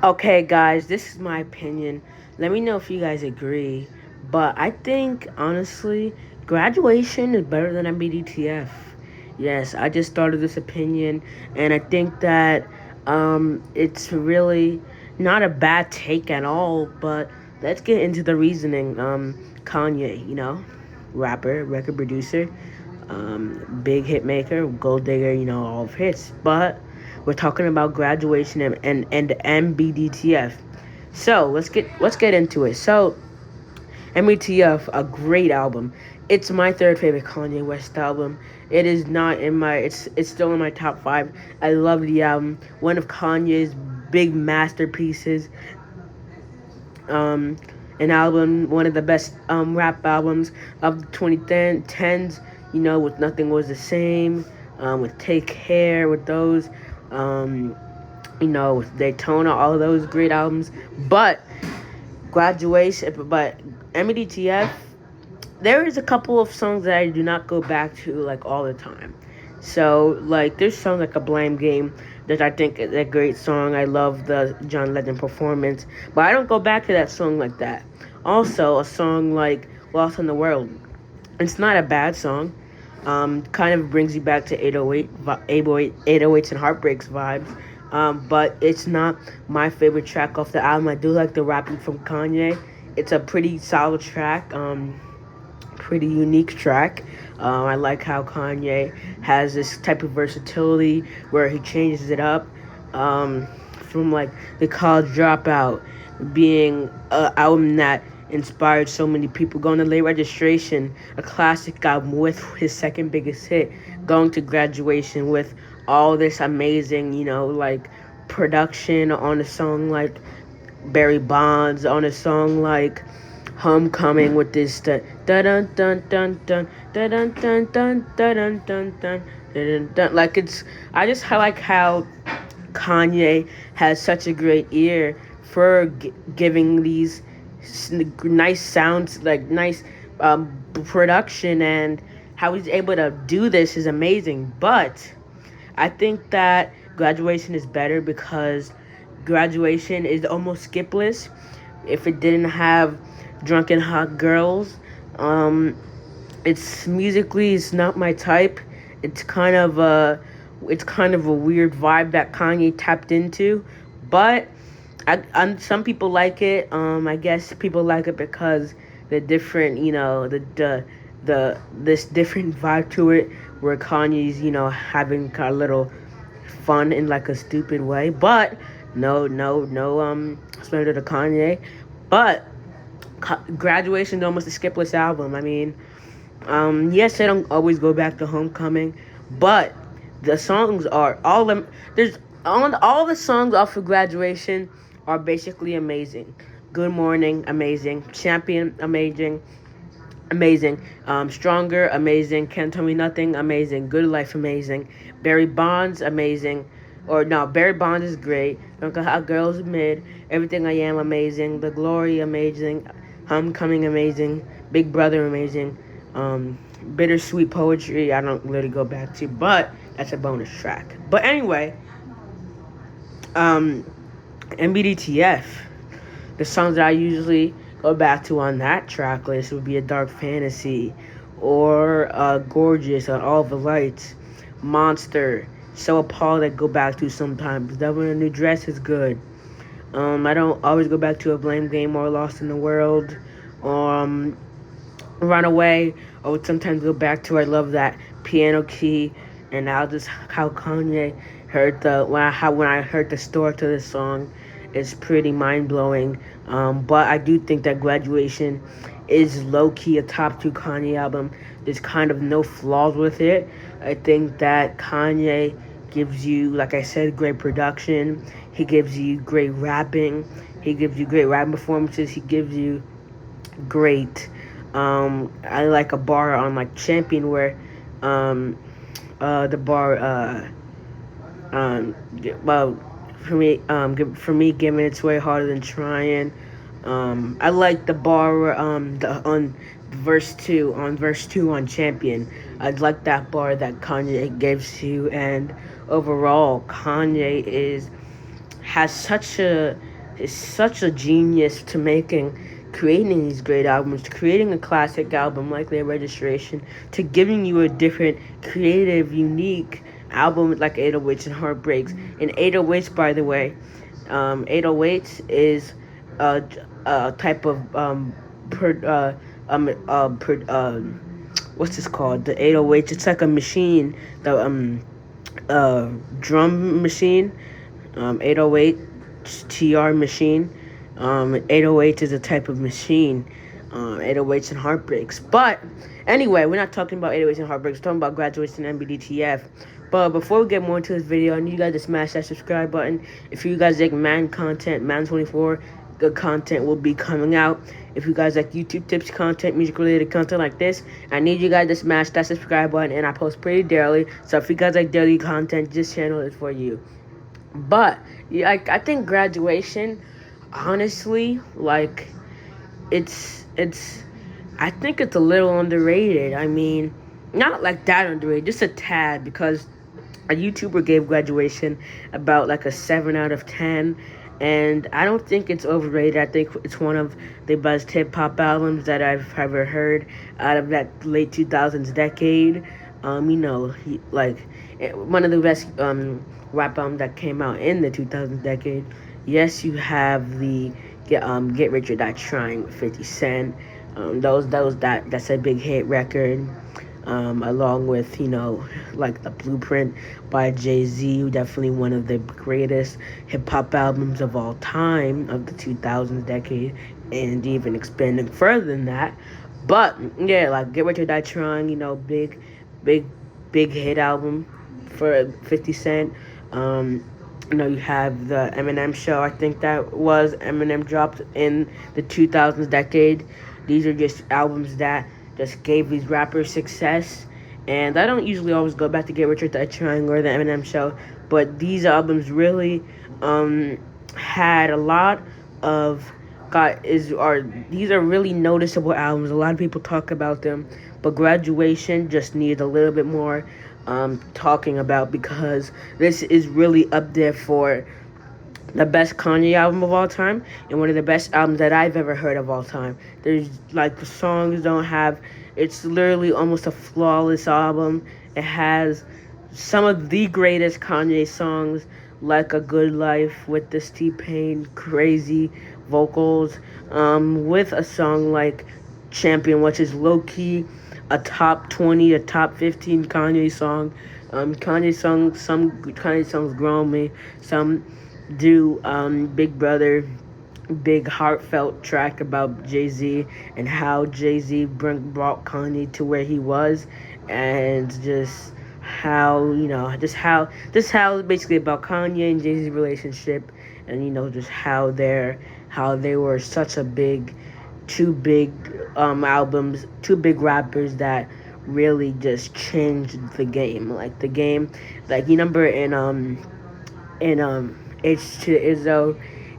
Okay, guys, this is my opinion. Let me know if you guys agree. But I think, honestly, graduation is better than MBDTF. Yes, I just started this opinion, and I think that it's really not a bad take at all. But let's get into the reasoning. Kanye, rapper, record producer, big hit maker, gold digger, all of hits. But we're talking about graduation and MBDTF. So let's get into it. So MBDTF, a great album. It's my third favorite Kanye West album. It is not in my. It's still in my top five. I love the album. One of Kanye's big masterpieces. Um, an album, one of the best rap albums of the 2010s. With Nothing Was the Same, with Take Care, with those, um, with Daytona, all of those great albums. But MDTF, there is a couple of songs that I do not go back to like all the time. So like there's songs like A Blame Game that I think is a great song. I love the John Legend performance, but I don't go back to that song like that. Also, a song like Lost in the World. It's not a bad song. Kind of brings you back to 808s and Heartbreaks vibes. But it's not my favorite track off the album. I do like the rapping from Kanye. It's a pretty solid track. Pretty unique track. I like how Kanye has this type of versatility where he changes it up, from like the College Dropout being an album that inspired so many people, going to Late Registration, a classic album with his second biggest hit, going to Graduation with all this amazing, like production on a song like Barry Bonds, on a song like Homecoming with this dun dun dun dun dun dun dun dun dun dun dun dun dun. Like I like how Kanye has such a great ear for giving these nice sounds, like nice production, and how he's able to do this is amazing. But I think that Graduation is better because Graduation is almost skipless. If it didn't have Drunken Hot Girls, um, it's musically it's not my type. It's kind of a it's kind of a weird vibe that Kanye tapped into, but some people like it. I guess people like it because the different, the this different vibe to it, where Kanye's, having a little fun in like a stupid way. But no, slander to Kanye. But Graduation is almost a skipless album. I mean, yes, I don't always go back to Homecoming, but the songs are all them. There's all the songs off of Graduation are basically amazing. Good Morning, amazing. Champion, amazing. Amazing. Stronger, amazing. Can't Tell Me Nothing, amazing. Good Life, amazing. Barry Bonds, amazing. Or no, Barry Bonds is great. Uncle Hot Girls, mid. Everything I Am, amazing. The Glory, amazing. Homecoming, amazing. Big Brother, amazing. Bittersweet Poetry, I don't really go back to, but that's a bonus track. But anyway, um, MBDTF, the songs that I usually go back to on that track list would be A Dark Fantasy, or Gorgeous, All the Lights, Monster, So Appalled, I go back to sometimes. Devil in a New Dress is good. I don't always go back to A Blame Game or Lost in the World. Um, Runaway. I would sometimes go back to I love that piano key, and I'll just how Kanye heard when I heard the story to this song is pretty mind blowing. But I do think that Graduation is low key a top two Kanye album. There's kind of no flaws with it. I think that Kanye gives you, like I said, great production. He gives you great rapping. He gives you great rapping performances. He gives you great. I like a bar on like Champion where um, the bar um, well for me giving it's way harder than trying. I like the bar where, on verse two on Champion. I like that bar that Kanye gives you, and overall Kanye is has such a is such a genius to creating these great albums, to creating a classic album like Late Registration, to giving you a different, creative, unique album like 808s and Heartbreaks. And 808s, by the way, 808s is a type of what's this called? The 808s. It's like a machine, the drum machine, 808 TR machine. 808 is a type of machine. 808s and Heartbreaks. But anyway, we're not talking about 808s and Heartbreaks. We're talking about Graduation and MBDTF. But before we get more into this video, I need you guys to smash that subscribe button. If you guys like man content, man24, good content will be coming out. If you guys like YouTube tips content, music related content like this, I need you guys to smash that subscribe button, and I post pretty daily. So if you guys like daily content, this channel is for you. But yeah, I think Graduation, honestly, like it's I think it's a little underrated. I mean, not like that underrated, just a tad, because a YouTuber gave Graduation about like a 7 out of 10, and I don't think it's overrated. I think it's one of the best hip-hop albums that I've ever heard out of that late 2000s decade. One of the best rap albums that came out in the 2000s decade. Yes, you have the Get Rich or Die Trying with 50 Cent. That's a big hit record. Along with, like The Blueprint by Jay-Z, definitely one of the greatest hip-hop albums of all time of the 2000s decade, and even expanding further than that. But, yeah, like Get Rich or Die Trying, big hit album for 50 Cent. You have the Eminem Show. I think that was Eminem dropped in the 2000s decade. These are just albums that just gave these rappers success. And I don't usually always go back to Get Rich or Die Trying or the Eminem Show, but these albums really had a lot of these are really noticeable albums. A lot of people talk about them, but Graduation just needs a little bit more talking about, because this is really up there for the best Kanye album of all time and one of the best albums that I've ever heard of all time. There's like the songs don't have, it's literally almost a flawless album. It has some of the greatest Kanye songs, like A Good Life with this T-Pain crazy vocals, with a song like Champion, which is low-key a top 20, a top 15 Kanye song. Some Kanye songs grow on me. Some do Big Brother, big heartfelt track about Jay-Z and how Jay-Z brought Kanye to where he was, and just how basically about Kanye and Jay-Z's relationship, and just how they were such a two big albums, two big rappers that really just changed the game. Like the game, like you remember in H to Izzo,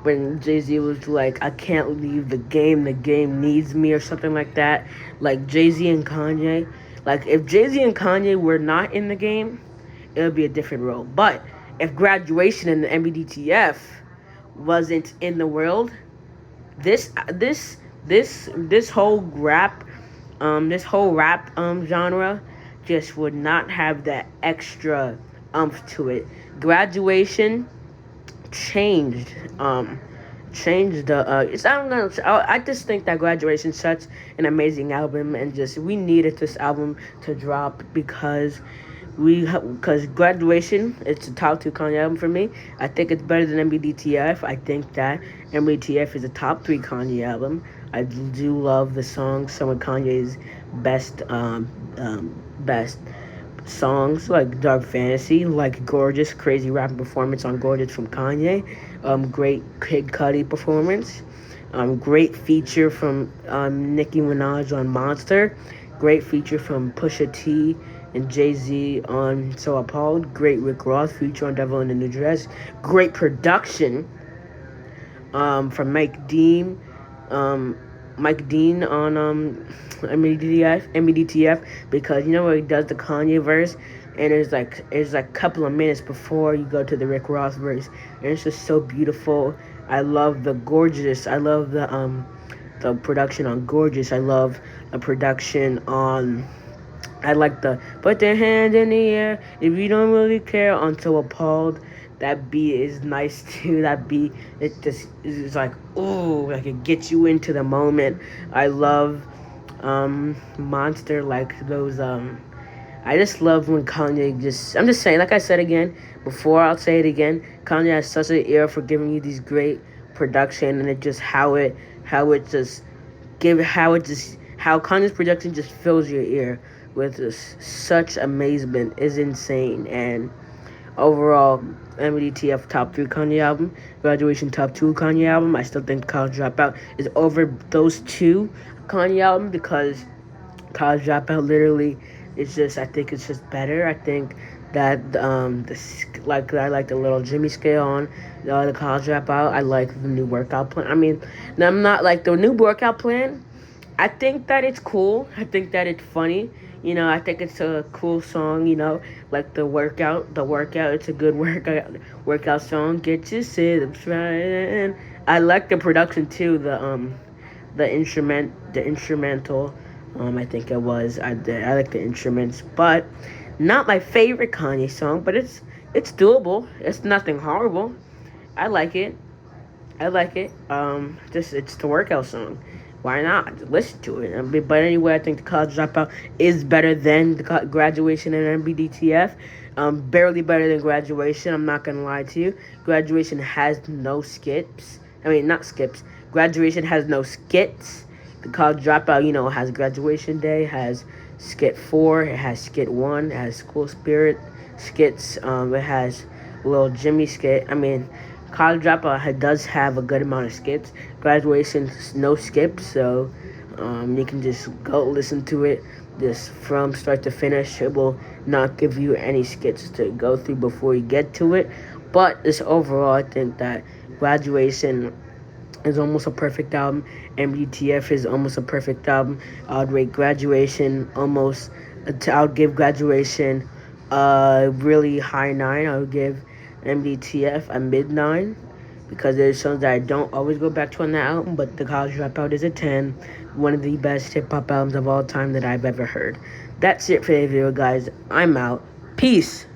when Jay-Z was like, I can't leave the game needs me, or something like that. Like Jay-Z and Kanye, like if Jay-Z and Kanye were not in the game, it would be a different role. But if Graduation and the MBDTF wasn't in the world, this whole rap genre just would not have that extra umph to it. Graduation changed the it's I don't know, I just think that Graduation is such an amazing album, and just we needed this album to drop because Graduation, it's a top 2 Kanye album for me. I think it's better than MBDTF. I think that MBDTF is a top 3 Kanye album. I do love the songs, some of Kanye's best songs, like Dark Fantasy, like Gorgeous, crazy rapping performance on Gorgeous from Kanye, great Kid Cudi performance, great feature from Nicki Minaj on Monster, great feature from Pusha T and Jay-Z on So Appalled, great Rick Ross feature on Devil in a New Dress, great production from Mike Dean on MBDTF, because where he does the Kanye verse, and it's like a couple of minutes before you go to the Rick Ross verse, and it's just so beautiful. I love the Gorgeous. I love the production on Gorgeous. I love the production on. I like the put their hand in the air if you don't really care on So Appalled. That beat is nice too. That beat, it just is like, ooh, like it gets you into the moment. I love Monster, like those I just love when Kanye just. I'm just saying, like I said again before, I'll say it again. Kanye has such an ear for giving you these great production, and it just how it just how Kanye's production just fills your ear with just such amazement is insane. And overall, MDTF top 3 Kanye album, Graduation top 2 Kanye album. I still think College Dropout is over those two Kanye albums because College Dropout literally is just, I think it's just better. I think that like I like the little Jimmy scale on the College Dropout. I like the new workout plan. I mean, I'm not like the new workout plan. I think that it's cool. I think that it's funny. I think it's a cool song. Like the workout. It's a good workout song. Get your sit-ups right. I like the production too. The instrumental. I think it was. I like the instruments, but not my favorite Kanye song. But it's doable. It's nothing horrible. I like it. I like it. Just it's the workout song. Why not listen to it? But anyway, I think the College Dropout is better than the Graduation and MBDTF. Barely better than Graduation. I'm not gonna lie to you. Graduation has no skips. I mean, not skips. Graduation has no skits. The College Dropout, has Graduation Day, has skit 4, it has skit 1, it has School Spirit skits. It has Little Jimmy skit. I mean, College Dropout does have a good amount of skits. Graduation, no skips, so you can just go listen to it just from start to finish. It will not give you any skits to go through before you get to it. But just overall, I think that Graduation is almost a perfect album. MDTF is almost a perfect album. I would rate Graduation almost. I would give Graduation a really high 9. I would give MDTF a mid 9 because there's songs that I don't always go back to on that album. But the College Dropout is a 10. One of the best hip hop albums of all time that I've ever heard. That's it for the video, guys. I'm out. Peace.